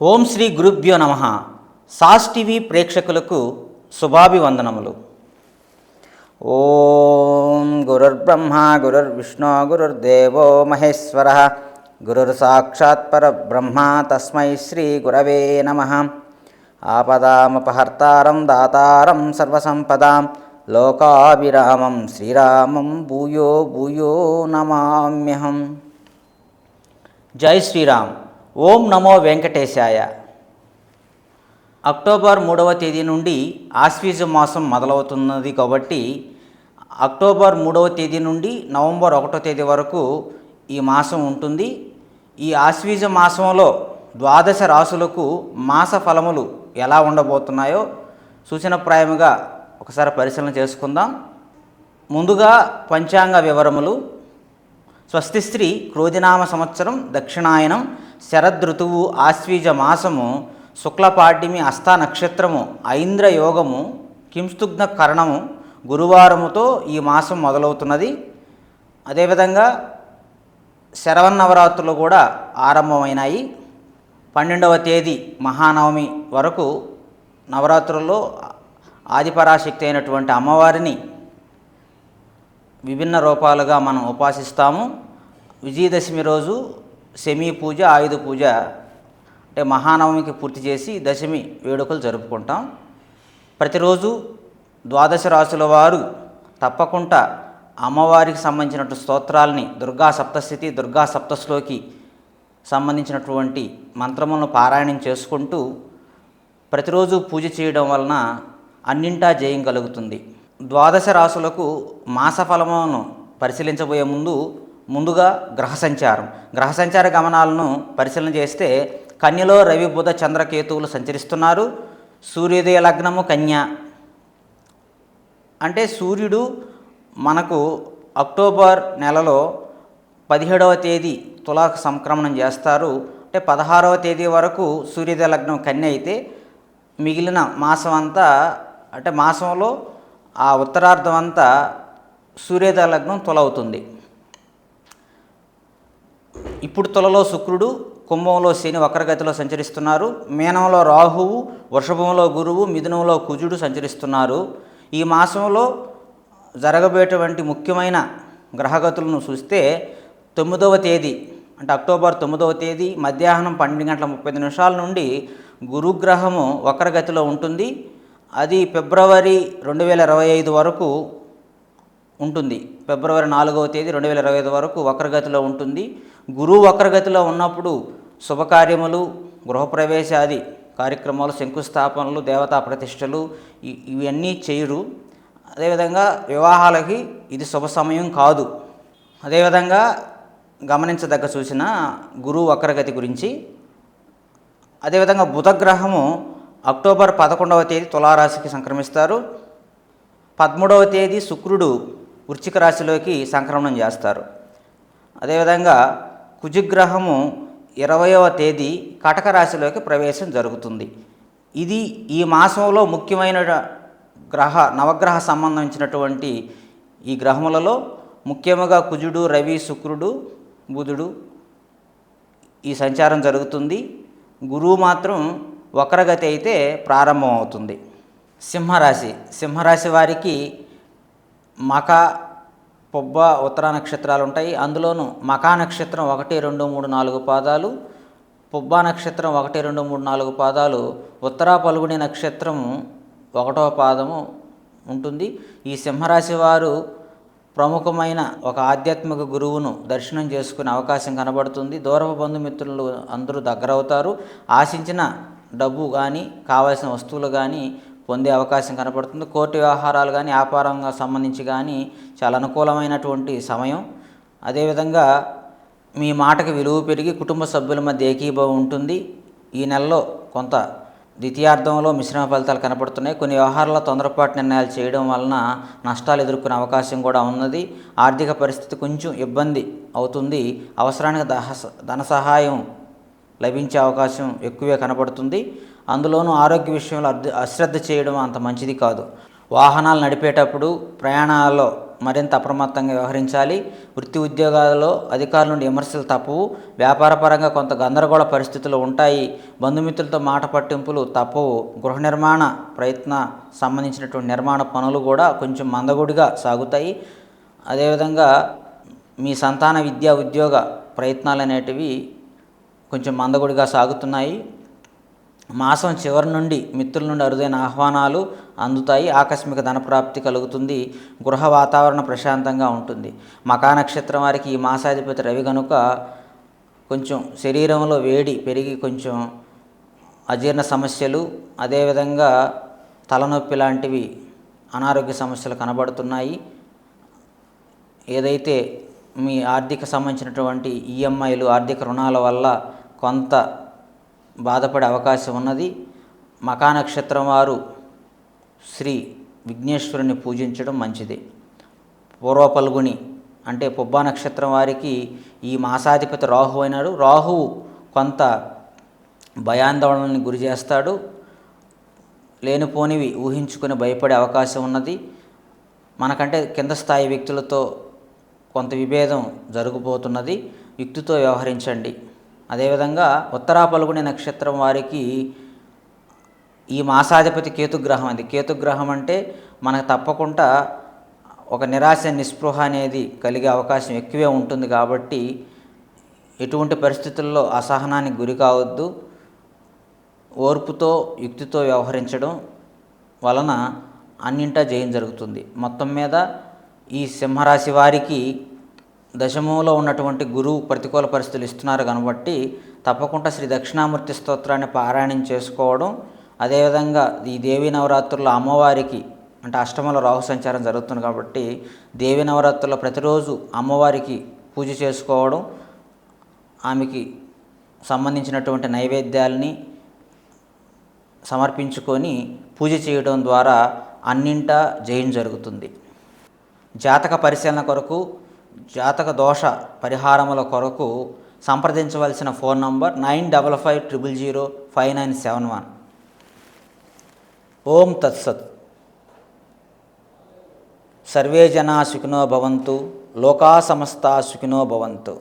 ఓం శ్రీ గురుభ్యో నమః. Sauce TV ప్రేక్షకులకు శుభాభివందనములు. ఓం గురుర్బ్రహ్మ గురుర్విష్ణు గురుర్దేవో మహేశ్వర గురుర్ సాక్షాత్ పరబ్రహ్మ తస్మై శ్రీ గురవే నమః. ఆపదామపహర్తారం దాతారం సర్వసంపదాం లోకాభిరామం శ్రీరామం భూయో భూయో నమామ్యహం. జై శ్రీరామ్. ఓం నమో వెంకటేశాయ. అక్టోబర్ 3వ తేదీ నుండి ఆశ్వీజ మాసం మొదలవుతున్నది కాబట్టి అక్టోబర్ 3వ తేదీ నుండి నవంబర్ 1వ తేదీ వరకు ఈ మాసం ఉంటుంది. ఈ ఆశ్వీజ మాసంలో ద్వాదశ రాశులకు మాస ఫలములు ఎలా ఉండబోతున్నాయో సూచనప్రాయముగా ఒకసారి పరిశీలన చేసుకుందాం. ముందుగా పంచాంగ వివరములు. స్వస్తిశ్రీ క్రోధినామ సంవత్సరం దక్షిణాయనం శరదృతువు ఆశ్వీజ మాసము శుక్లపాడ్యమి హస్త నక్షత్రము ఐంద్ర యోగము కింస్తుగ్న కరణము గురువారముతో ఈ మాసం మొదలవుతున్నది. అదేవిధంగా శరవన్నవరాత్రులు కూడా ఆరంభమైనాయి. 12వ తేదీ మహానవమి వరకు నవరాత్రుల్లో ఆదిపరాశక్తి అయినటువంటి అమ్మవారిని విభిన్న రూపాలుగా మనం ఉపాసిస్తాము. విజయదశమి రోజు శమీ పూజ, ఆయుధ పూజ అంటే మహానవమికి పూర్తి చేసి దశమి వేడుకలు జరుపుకుంటాం. ప్రతిరోజు ద్వాదశ రాశుల వారు తప్పకుండా అమ్మవారికి సంబంధించినటువంటి స్తోత్రాలని దుర్గా సప్తస్థితి, దుర్గా సప్తశ్లోకి సంబంధించినటువంటి మంత్రములను పారాయణం చేసుకుంటూ ప్రతిరోజు పూజ చేయడం వలన అన్నింటా జయం కలుగుతుంది. ద్వాదశ రాశులకు మాసఫలమును పరిశీలించబోయే ముందుగా గ్రహ సంచార గమనాలను పరిశీలన చేస్తే కన్యలో రవి బుధ చంద్రకేతువులు సంచరిస్తున్నారు. సూర్యోదయ లగ్నము కన్య. అంటే సూర్యుడు మనకు అక్టోబర్ నెలలో 17వ తేదీ తులాకు సంక్రమణం చేస్తారు. అంటే 16వ తేదీ వరకు సూర్యోదయ లగ్నం కన్య అయితే మిగిలిన మాసం అంతా అంటే మాసంలో ఆ ఉత్తరార్ధం అంతా సూర్యోదయ లగ్నం తుల అవుతుంది. ఇప్పుడు తులలో శుక్రుడు, కుంభంలో శని వక్రగతిలో సంచరిస్తున్నారు. మీనంలో రాహువు, వృషభంలో గురువు, మిథునంలో కుజుడు సంచరిస్తున్నారు. ఈ మాసంలో జరగబోయేటువంటి ముఖ్యమైన గ్రహగతులను చూస్తే 9వ తేదీ అంటే అక్టోబర్ 9వ తేదీ మధ్యాహ్నం 12:35 నుండి గురుగ్రహము వక్రగతిలో ఉంటుంది. అది ఫిబ్రవరి 2025 వరకు ఉంటుంది. ఫిబ్రవరి 4వ తేదీ 2025 వరకు వక్రగతిలో ఉంటుంది. గురువు వక్రగతిలో ఉన్నప్పుడు శుభకార్యములు, గృహప్రవేశాది కార్యక్రమాలు, శంకుస్థాపనలు, దేవతా ప్రతిష్టలు ఇవన్నీ చేయరు. అదేవిధంగా వివాహాలకి ఇది శుభ సమయం కాదు. అదేవిధంగా గమనించదగ్గ సూచన గురువు వక్రగతి గురించి. అదేవిధంగా బుధగ్రహము అక్టోబర్ 11వ తేదీ తులారాశికి సంక్రమిస్తారు. 13వ తేదీ శుక్రుడు వృశ్చిక రాశిలోకి సంక్రమణం చేస్తారు. అదేవిధంగా కుజగ్రహము 20వ తేదీ కటక రాశిలోకి ప్రవేశం జరుగుతుంది. ఇది ఈ మాసంలో ముఖ్యమైన నవగ్రహ సంబంధించినటువంటి ఈ గ్రహములలో ముఖ్యముగా కుజుడు, రవి, శుక్రుడు, బుధుడు ఈ సంచారం జరుగుతుంది. గురువు మాత్రం వక్రగతి అయితే ప్రారంభం అవుతుంది. సింహరాశి వారికి మక, పొబ్బ, ఉత్తర నక్షత్రాలు ఉంటాయి. అందులోనూ మకా నక్షత్రం 1, 2, 3, 4 పాదాలు, పొబ్బ నక్షత్రం 1, 2, 3, 4 పాదాలు, ఉత్తర పల్గుని నక్షత్రము 1వ పాదము ఉంటుంది. ఈ సింహరాశి వారు ప్రముఖమైన ఒక ఆధ్యాత్మిక గురువును దర్శనం చేసుకునే అవకాశం కనబడుతుంది. దూరపు బంధుమిత్రులు అందరూ దగ్గరవుతారు. ఆశించిన డబ్బు కానీ కావాల్సిన వస్తువులు కానీ పొందే అవకాశం కనపడుతుంది. కోర్టు వ్యవహారాలు కానీ వ్యాపారంగా సంబంధించి కానీ చాలా అనుకూలమైనటువంటి సమయం. అదేవిధంగా మీ మాటకి విలువ పెరిగి కుటుంబ సభ్యుల మధ్య ఏకీభావం ఉంటుంది. ఈ నెలలో కొంత ద్వితీయార్థంలో మిశ్రమ ఫలితాలు కనపడుతున్నాయి. కొన్ని వ్యవహారాల్లో తొందరపాటు నిర్ణయాలు చేయడం వలన నష్టాలు ఎదుర్కొనే అవకాశం కూడా ఉన్నది. ఆర్థిక పరిస్థితి కొంచెం ఇబ్బంది అవుతుంది. అవసరానికి ధన సహాయం లభించే అవకాశం ఎక్కువే కనబడుతుంది. అందులోనూ ఆరోగ్య విషయంలో అశ్రద్ధ చేయడం అంత మంచిది కాదు. వాహనాలు నడిపేటప్పుడు, ప్రయాణాల్లో మరింత అప్రమత్తంగా వ్యవహరించాలి. వృత్తి ఉద్యోగాలలో అధికారుల నుండి విమర్శలు తప్పవు. వ్యాపారపరంగా కొంత గందరగోళ పరిస్థితులు ఉంటాయి. బంధుమిత్రులతో మాట పట్టింపులు తప్పవు. గృహ నిర్మాణ సంబంధించినటువంటి నిర్మాణ పనులు కూడా కొంచెం మందకొడిగా సాగుతాయి. అదేవిధంగా మీ సంతాన విద్యా ఉద్యోగ ప్రయత్నాలు అనేటివి కొంచెం మందకొడిగా సాగుతున్నాయి. మాసం చివరి నుండి మిత్రుల నుండి అరుదైన ఆహ్వానాలు అందుతాయి. ఆకస్మిక ధనప్రాప్తి కలుగుతుంది. గృహ వాతావరణం ప్రశాంతంగా ఉంటుంది. మకా నక్షత్రం వారికి ఈ మాసాధిపతి రవి కనుక కొంచెం శరీరంలో వేడి పెరిగి కొంచెం అజీర్ణ సమస్యలు, అదేవిధంగా తలనొప్పి లాంటివి అనారోగ్య సమస్యలు కనబడుతున్నాయి. ఏదైతే మీ ఆర్థిక సంబంధించినటువంటి ఈఎంఐలు, ఆర్థిక రుణాల వల్ల కొంత బాధపడే అవకాశం ఉన్నది. మకా నక్షత్రం వారు శ్రీ విఘ్నేశ్వరుని పూజించడం మంచిది. పూర్వ పల్గుని అంటే పుబ్బా నక్షత్రం వారికి ఈ మాసాధిపతి రాహు అయినాడు. రాహువు కొంత భయాందోళనని గురి చేస్తాడు. లేనిపోనివి ఊహించుకొని భయపడే అవకాశం ఉన్నది. మనకంటే కింద స్థాయి వ్యక్తులతో కొంత విభేదం జరగబోతున్నది. యుక్తితో వ్యవహరించండి. అదేవిధంగా ఉత్తరా పల్గుని నక్షత్రం వారికి ఈ మాసాధిపతి కేతుగ్రహం. అది కేతుగ్రహం అంటే మనకు తప్పకుండా ఒక నిరాశ నిస్పృహ అనేది కలిగే అవకాశం ఎక్కువే ఉంటుంది. కాబట్టి ఎటువంటి పరిస్థితుల్లో అసహనానికి గురి కావద్దు. ఓర్పుతో యుక్తితో వ్యవహరించడం వలన అన్నింటా జయం జరుగుతుంది. మొత్తం మీద ఈ సింహరాశి వారికి దశమంలో ఉన్నటువంటి గురువు ప్రతికూల పరిస్థితులు ఇస్తున్నారు కాబట్టి తప్పకుండా శ్రీ దక్షిణామూర్తి స్తోత్రాన్ని పారాయణం చేసుకోవడం, అదేవిధంగా ఈ దేవీ నవరాత్రుల్లో అమ్మవారికి అంటే అష్టమంలో రాహు సంచారం జరుగుతుంది కాబట్టి దేవీ నవరాత్రుల్లో ప్రతిరోజు అమ్మవారికి పూజ చేసుకోవడం, ఆమెకి సంబంధించినటువంటి నైవేద్యాలని సమర్పించుకొని పూజ చేయడం ద్వారా అన్నింటా జయం జరుగుతుంది. జాతక పరిశీలన కొరకు, జాతక దోష పరిహారముల కొరకు సంప్రదించవలసిన ఫోన్ నంబర్ 95500597 ఓం తత్సత్. సర్వే జనా సుఖినో భవంతు. లోకా సమస్తా సుఖినో భవంతు.